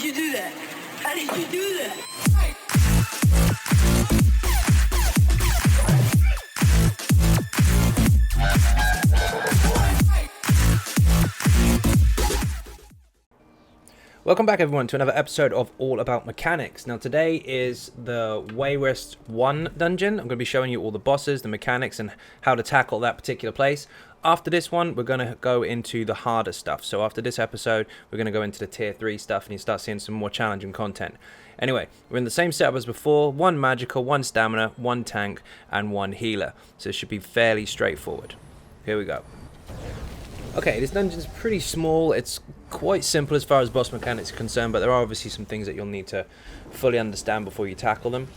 you do that? How did you do that? Welcome back everyone to another episode of All About Mechanics. Now today is the Wayrest I dungeon. I'm going to be showing you all the bosses, the mechanics, and how to tackle that particular place. After this one, we're going to go into the harder stuff. So after this episode, we're going to go into the tier 3 stuff and you start seeing some more challenging content. Anyway, we're in the same setup as before. 1 magical, 1 stamina, 1 tank, and 1 healer. So it should be fairly straightforward. Here we go. Okay, this dungeon's pretty small. It's quite simple as far as boss mechanics are concerned, but there are obviously some things that you'll need to fully understand before you tackle them.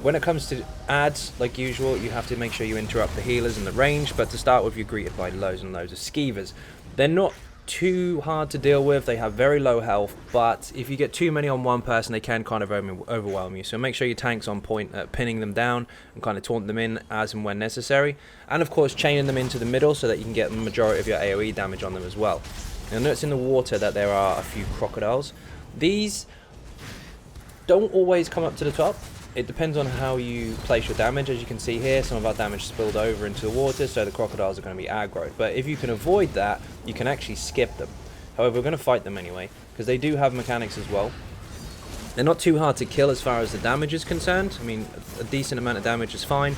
When it comes to adds, like usual, you have to make sure you interrupt the healers in the range, but to start with, you're greeted by loads and loads of skeevers. They're not too hard to deal with. They have very low health, but if you get too many on one person, they can kind of overwhelm you. So make sure your tank's on point at pinning them down and kind of taunting them in as and when necessary. And of course, chaining them into the middle so that you can get the majority of your AoE damage on them as well. You'll notice in the water that there are a few crocodiles. These don't always come up to the top. It depends on how you place your damage. As you can see here, some of our damage spilled over into the water, so the crocodiles are going to be aggroed. But if you can avoid that, you can actually skip them. However, we're going to fight them anyway, because they do have mechanics as well. They're not too hard to kill as far as the damage is concerned. I mean, a decent amount of damage is fine,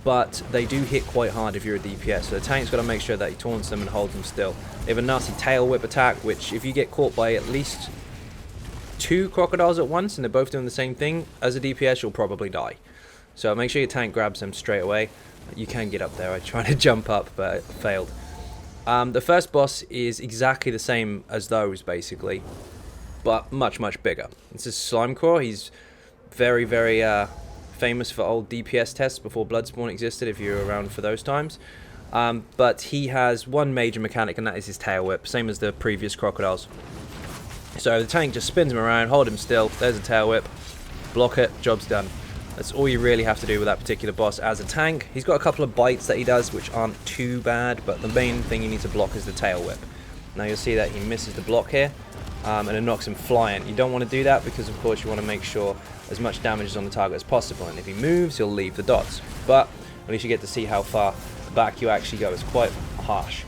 but they do hit quite hard if you're a DPS. So the tank's got to make sure that he taunts them and holds them still. They have a nasty tail whip attack, which if you get caught by at least 2 crocodiles at once and they're both doing the same thing, as a DPS you'll probably die. So make sure your tank grabs them straight away. You can get up there. I tried to jump up but it failed. The first boss is exactly the same as those basically, but much bigger. This is Slimecraw. He's very famous for old DPS tests before Bloodspawn existed, if you were around for those times. But he has one major mechanic, and that is his tail whip, same as the previous crocodiles. So the tank just spins him around, hold him still, there's a tail whip, block it, job's done. That's all you really have to do with that particular boss as a tank. He's got a couple of bites that he does which aren't too bad, but the main thing you need to block is the tail whip. Now you'll see that he misses the block here, and it knocks him flying. You don't want to do that because of course you want to make sure as much damage is on the target as possible, and if he moves he'll leave the dots. But at least you get to see how far back you actually go. It's quite harsh.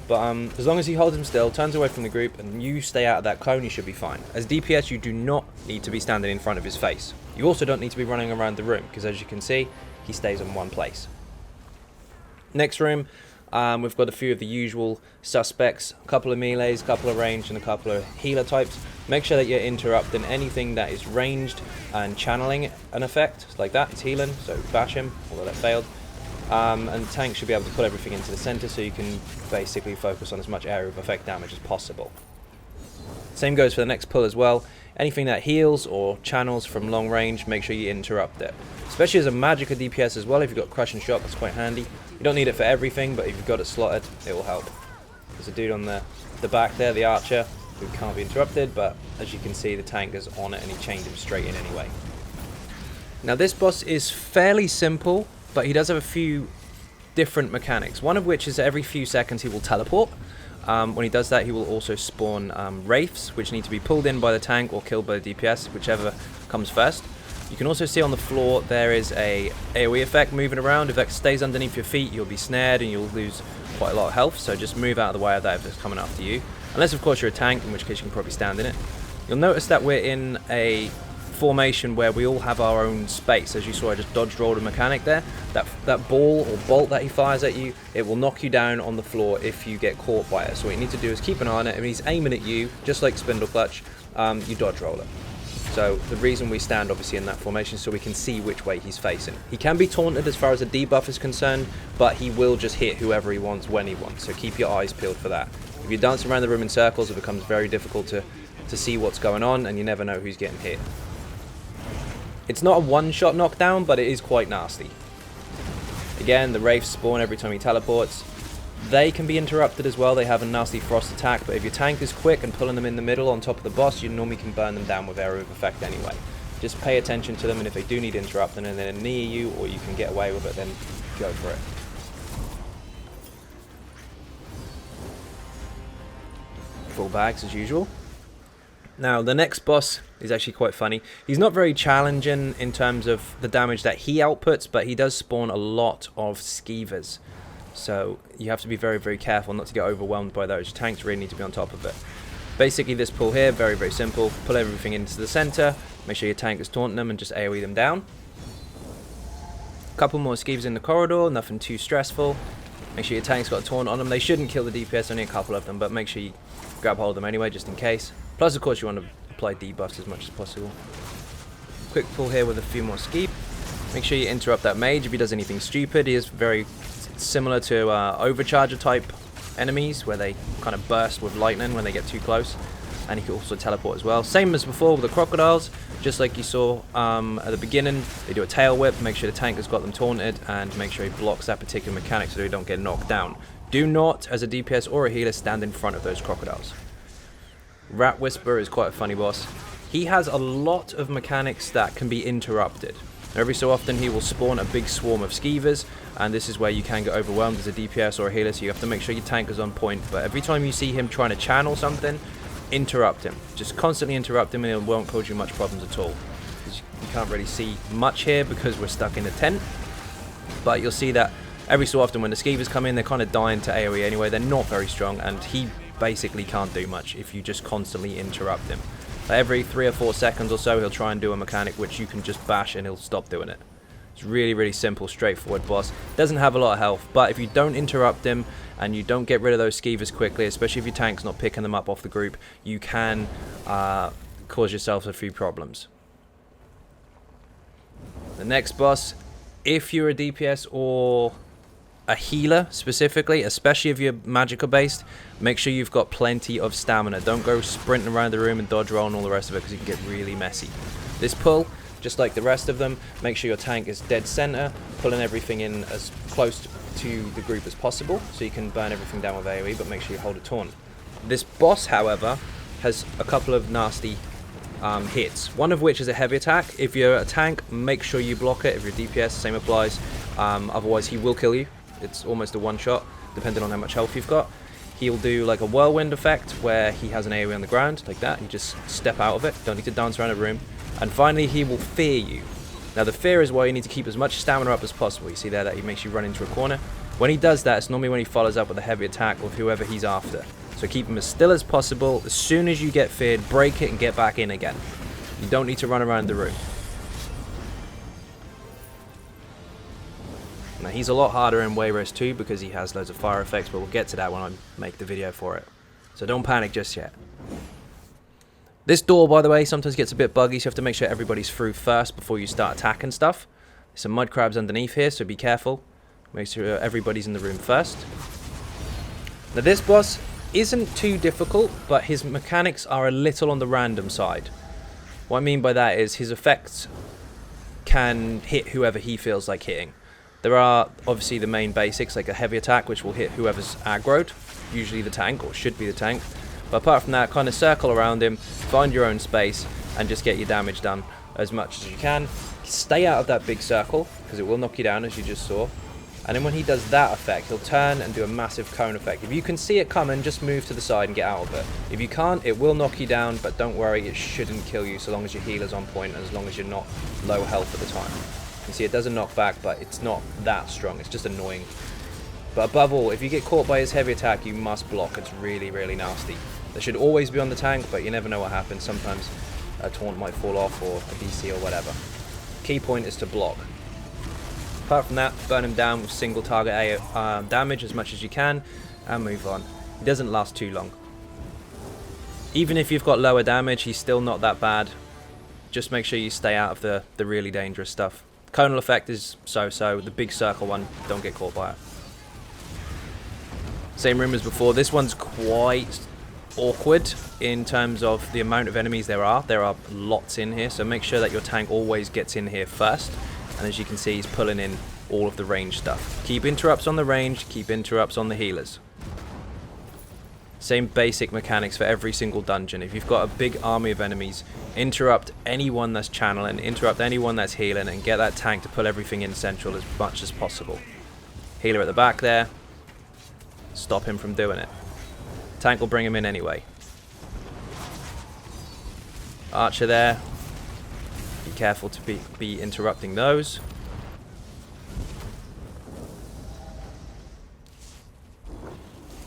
But as long as he holds him still, turns away from the group, and you stay out of that cone, you should be fine. As DPS, you do not need to be standing in front of his face. You also don't need to be running around the room, because as you can see, he stays in one place. Next room, we've got a few of the usual suspects, a couple of melees, a couple of ranged, and a couple of healer types. Make sure that you're interrupting anything that is ranged and channeling an effect, like that. It's healing, so bash him, although that failed. And the tank should be able to put everything into the center so you can basically focus on as much area of effect damage as possible. Same goes for the next pull as well. Anything that heals or channels from long range, make sure you interrupt it. Especially as a magica DPS as well, if you've got crush and shock, that's quite handy. You don't need it for everything, but if you've got it slotted, it will help. There's a dude on the back there, the archer, who can't be interrupted, but as you can see, the tank is on it and he chained him straight in anyway. Now this boss is fairly simple, but he does have a few different mechanics. One of which is every few seconds he will teleport. When he does that, he will also spawn wraiths, which need to be pulled in by the tank or killed by the DPS, whichever comes first. You can also see on the floor there is a AoE effect moving around. If that stays underneath your feet, you'll be snared and you'll lose quite a lot of health, so just move out of the way of that if it's coming after you. Unless of course you're a tank, in which case you can probably stand in it. You'll notice that we're in a formation where we all have our own space. As you saw, I just dodge rolled a mechanic there. That ball or bolt that he fires at you, it will knock you down on the floor if you get caught by it. So what you need to do is keep an eye on it. If he's aiming at you, just like Spindle Clutch, you dodge roll it. So the reason we stand obviously in that formation is so we can see which way he's facing. He can be taunted as far as a debuff is concerned, but he will just hit whoever he wants when he wants. So keep your eyes peeled for that. If you dance around the room in circles, it becomes very difficult to see what's going on, and you never know who's getting hit. It's not a one-shot knockdown, but it is quite nasty. Again, the wraiths spawn every time he teleports. They can be interrupted as well. They have a nasty frost attack, but if your tank is quick and pulling them in the middle on top of the boss, you normally can burn them down with area of effect anyway. Just pay attention to them, and if they do need interrupting and they're near you or you can get away with it, then go for it. Full bags as usual. Now, the next boss is actually quite funny. He's not very challenging in terms of the damage that he outputs, but he does spawn a lot of skeevers. So you have to be very, very careful not to get overwhelmed by those. Your tanks really need to be on top of it. Basically, this pull here, very, very simple. Pull everything into the center. Make sure your tank is taunting them and just AoE them down. A couple more skeevers in the corridor, nothing too stressful. Make sure your tank's got a taunt on them. They shouldn't kill the DPS, only a couple of them, but make sure you grab hold of them anyway, just in case. Plus, of course, you want to apply debuffs as much as possible. Quick pull here with a few more skeep. Make sure you interrupt that mage if he does anything stupid. He is very similar to overcharger type enemies, where they kind of burst with lightning when they get too close. And he can also teleport as well. Same as before with the crocodiles, just like you saw at the beginning. They do a tail whip, make sure the tank has got them taunted, and make sure he blocks that particular mechanic so they don't get knocked down. Do not, as a DPS or a healer, stand in front of those crocodiles. Rat Whisperer is quite a funny boss. He has a lot of mechanics that can be interrupted. Every so often he will spawn a big swarm of skeevers, and this is where you can get overwhelmed as a DPS or a healer, so you have to make sure your tank is on point. But every time you see him trying to channel something, interrupt him. Just constantly interrupt him and it won't cause you much problems at all. You can't really see much here because we're stuck in a tent, but you'll see that every so often when the skeevers come in, they're kind of dying to AoE anyway. They're not very strong, and he basically can't do much if you just constantly interrupt him. Every 3 or 4 seconds or so, he'll try and do a mechanic which you can just bash and he'll stop doing it. It's really, really simple, straightforward boss. Doesn't have a lot of health, but if you don't interrupt him and you don't get rid of those skeevers quickly, especially if your tank's not picking them up off the group, you can cause yourself a few problems. The next boss, if you're a DPS or a healer specifically, especially if you're magical based, make sure you've got plenty of stamina. Don't go sprinting around the room and dodge roll and all the rest of it, because it can get really messy. This pull, just like the rest of them, make sure your tank is dead center, pulling everything in as close to the group as possible so you can burn everything down with AoE, but make sure you hold it taunt. This boss, however, has a couple of nasty hits, one of which is a heavy attack. If you're a tank, make sure you block it. If you're DPS, same applies. Otherwise he will kill you. It's almost a one shot, depending on how much health you've got. He'll do like a whirlwind effect where he has an AoE on the ground, like that. You just step out of it, don't need to dance around a room. And finally, he will fear you. Now, the fear is why you need to keep as much stamina up as possible. You see there that he makes you run into a corner. When he does that, it's normally when he follows up with a heavy attack with whoever he's after. So keep him as still as possible. As soon as you get feared, break it and get back in again. You don't need to run around the room. Now, he's a lot harder in Wayrest 2 because he has loads of fire effects, but we'll get to that when I make the video for it. So don't panic just yet. This door, by the way, sometimes gets a bit buggy, so you have to make sure everybody's through first before you start attacking stuff. There's some mud crabs underneath here, so be careful. Make sure everybody's in the room first. Now, this boss isn't too difficult, but his mechanics are a little on the random side. What I mean by that is his effects can hit whoever he feels like hitting. There are obviously the main basics, like a heavy attack, which will hit whoever's aggroed, usually the tank, or should be the tank. But apart from that, kind of circle around him, find your own space, and just get your damage done as much as you can. Stay out of that big circle, because it will knock you down, as you just saw. And then when he does that effect, he'll turn and do a massive cone effect. If you can see it coming, just move to the side and get out of it. If you can't, it will knock you down, but don't worry, it shouldn't kill you so long as your healer's on point and as long as you're not low health at the time. You see, it doesn't knock back, but it's not that strong. It's just annoying. But above all, if you get caught by his heavy attack, you must block. It's really, really nasty. They should always be on the tank, but you never know what happens. Sometimes a taunt might fall off, or a DC or whatever. Key point is to block. Apart from that, burn him down with single target damage as much as you can, and move on. He doesn't last too long. Even if you've got lower damage, he's still not that bad. Just make sure you stay out of the really dangerous stuff. Conal effect is so-so. The big circle one, don't get caught by it. Same room as before. This one's quite awkward in terms of the amount of enemies there are. There are lots in here, so make sure that your tank always gets in here first. And as you can see, he's pulling in all of the range stuff. Keep interrupts on the range, keep interrupts on the healers. Same basic mechanics for every single dungeon. If you've got a big army of enemies, interrupt anyone that's channeling, interrupt anyone that's healing, and get that tank to pull everything in central as much as possible. Healer at the back there, stop him from doing it. Tank will bring him in anyway. Archer there. Be careful to be interrupting those.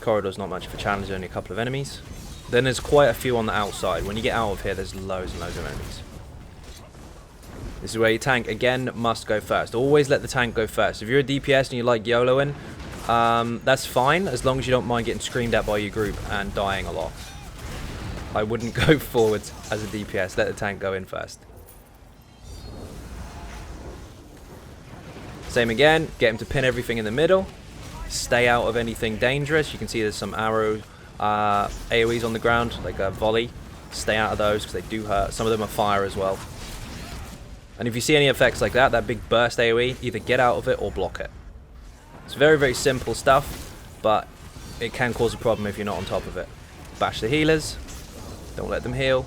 Corridor's not much of a challenge, only a couple of enemies. Then there's quite a few on the outside. When you get out of here, there's loads and loads of enemies. This is where your tank, again, must go first. Always let the tank go first. If you're a DPS and you like YOLOing, that's fine, as long as you don't mind getting screamed at by your group and dying a lot. I wouldn't go forwards as a DPS. Let the tank go in first. Same again. Get him to pin everything in the middle. Stay out of anything dangerous. You can see there's some arrow AoEs on the ground, like a volley. Stay out of those because they do hurt. Some of them are fire as well. And if you see any effects like that big burst AoE, either get out of it or block it. It's very, very simple stuff, but it can cause a problem if you're not on top of it. Bash the healers. Don't let them heal.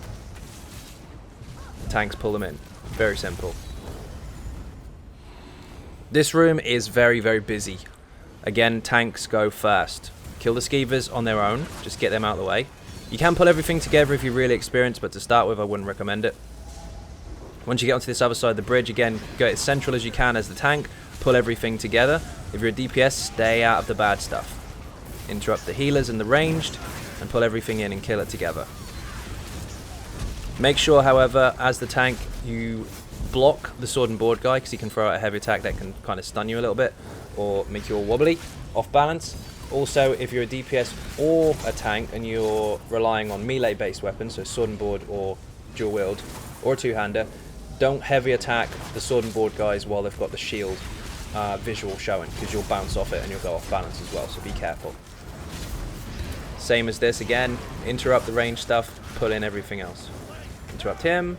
Tanks pull them in. Very simple. This room is very, very busy. Again, tanks go first. Kill the skeevers on their own. Just get them out of the way. You can pull everything together if you're really experienced, but to start with, I wouldn't recommend it. Once you get onto this other side of the bridge, again, go as central as you can as the tank. Pull everything together. If you're a DPS, stay out of the bad stuff. Interrupt the healers and the ranged, and pull everything in and kill it together. Make sure, however, as the tank, you block the sword and board guy, because he can throw out a heavy attack that can kind of stun you a little bit, or make you all wobbly, off balance. Also, if you're a DPS or a tank, and you're relying on melee-based weapons, so sword and board or dual wield, or a two-hander, don't heavy attack the sword and board guys while they've got the shield visual showing, because you'll bounce off it and you'll go off balance as well, so be careful. Same as this again, interrupt the range stuff, pull in everything else. Interrupt him,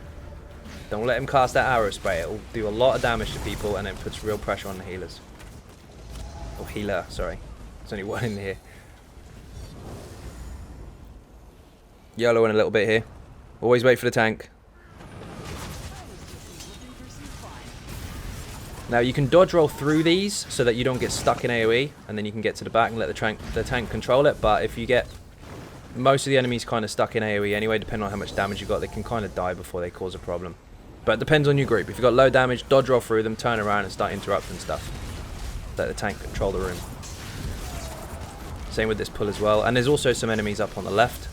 don't let him cast that arrow spray, it'll do a lot of damage to people and it puts real pressure on the healers. Or healer, sorry, there's only one in here. YOLO in a little bit here, always wait for the tank. Now you can dodge roll through these so that you don't get stuck in AoE, and then you can get to the back and let the tank control it. But if you get most of the enemies kind of stuck in AoE anyway, depending on how much damage you got, they can kind of die before they cause a problem. But it depends on your group. If you've got low damage, dodge roll through them, turn around and start interrupting stuff. Let the tank control the room. Same with this pull as well. And there's also some enemies up on the left.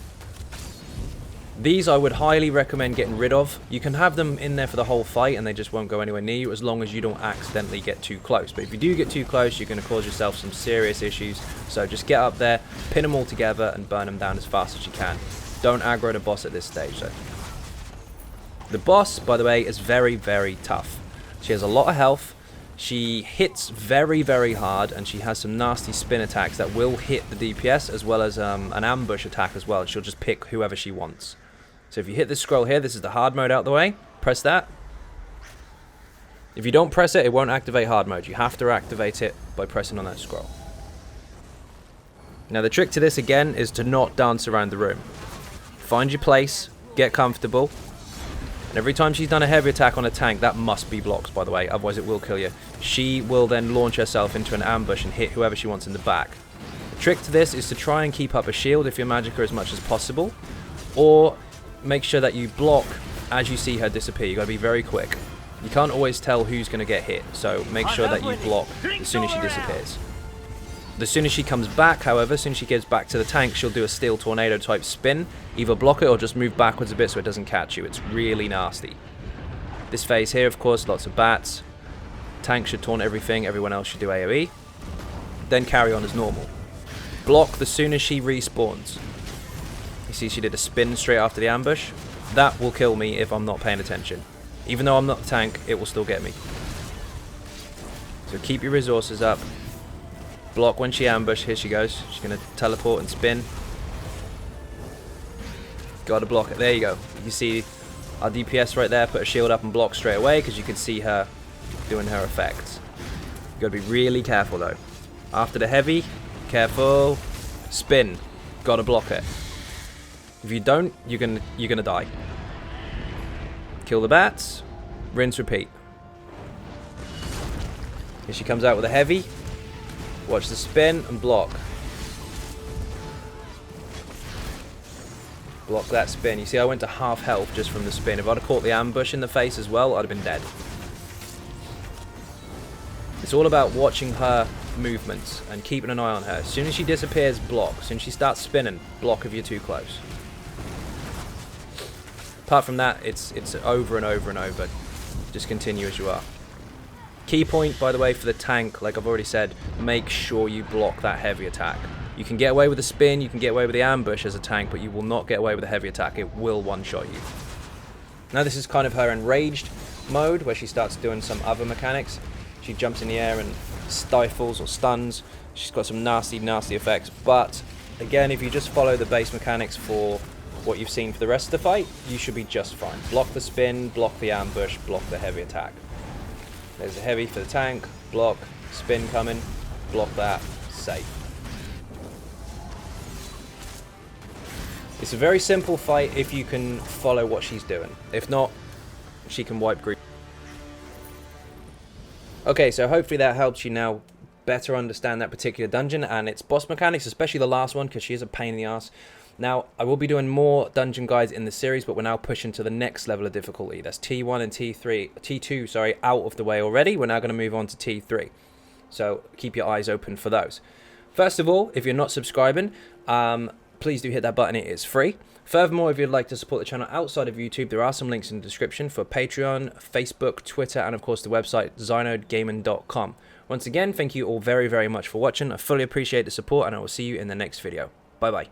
These I would highly recommend getting rid of. You can have them in there for the whole fight and they just won't go anywhere near you as long as you don't accidentally get too close. But if you do get too close, you're going to cause yourself some serious issues. So just get up there, pin them all together and burn them down as fast as you can. Don't aggro the boss at this stage though. The boss, by the way, is very, very tough. She has a lot of health. She hits very, very hard, and she has some nasty spin attacks that will hit the DPS as well as an ambush attack as well. She'll just pick whoever she wants. So if you hit this scroll here, this is the hard mode out the way. Press that. If you don't press it, it won't activate hard mode. You have to activate it by pressing on that scroll. Now the trick to this again is to not dance around the room. Find your place, get comfortable. And every time she's done a heavy attack on a tank, that must be blocked, by the way, otherwise it will kill you. She will then launch herself into an ambush and hit whoever she wants in the back. The trick to this is to try and keep up a shield if you're Magicka as much as possible, or make sure that you block as you see her disappear. You've got to be very quick. You can't always tell who's going to get hit, so make sure that you block as soon as she disappears. As soon as she comes back, however, as soon as she gets back to the tank, she'll do a steel tornado type spin. Either block it or just move backwards a bit so it doesn't catch you. It's really nasty. This phase here, of course, lots of bats. Tank should taunt everything, everyone else should do AoE. Then carry on as normal. Block as soon as she respawns. You see she did a spin straight after the ambush. That will kill me if I'm not paying attention. Even though I'm not the tank, it will still get me. So keep your resources up. Block when she ambushes. Here she goes. She's going to teleport and spin. Gotta block it. There you go. You can see our DPS right there put a shield up and block straight away because you can see her doing her effects. You gotta be really careful though. After the heavy, careful. Spin. Gotta block it. If you don't, you're gonna die. Kill the bats. Rinse, repeat. Here she comes out with a heavy. Watch the spin and block. Block that spin. You see, I went to half health just from the spin. If I'd have caught the ambush in the face as well, I'd have been dead. It's all about watching her movements and keeping an eye on her. As soon as she disappears, block. As soon as she starts spinning, block if you're too close. Apart from that, it's over and over and over. Just continue as you are. Key point, by the way, for the tank, like I've already said, make sure you block that heavy attack. You can get away with the spin, you can get away with the ambush as a tank, but you will not get away with a heavy attack. It will one-shot you. Now this is kind of her enraged mode, where she starts doing some other mechanics. She jumps in the air and stifles or stuns. She's got some nasty, nasty effects. But again, if you just follow the base mechanics for what you've seen for the rest of the fight, you should be just fine. Block the spin, block the ambush, block the heavy attack. There's a heavy for the tank, block, spin coming, block that, safe. It's a very simple fight if you can follow what she's doing. If not, she can wipe group. Okay, so hopefully that helps you now better understand that particular dungeon and its boss mechanics, especially the last one, because she is a pain in the ass. Now, I will be doing more dungeon guides in the series, but we're now pushing to the next level of difficulty. That's T1 and T2, sorry, out of the way already. We're now going to move on to T3. So keep your eyes open for those. First of all, if you're not subscribing, please do hit that button. It is free. Furthermore, if you'd like to support the channel outside of YouTube, there are some links in the description for Patreon, Facebook, Twitter, and of course the website XynodeGaming.com. Once again, thank you all very, very much for watching. I fully appreciate the support, and I will see you in the next video. Bye-bye.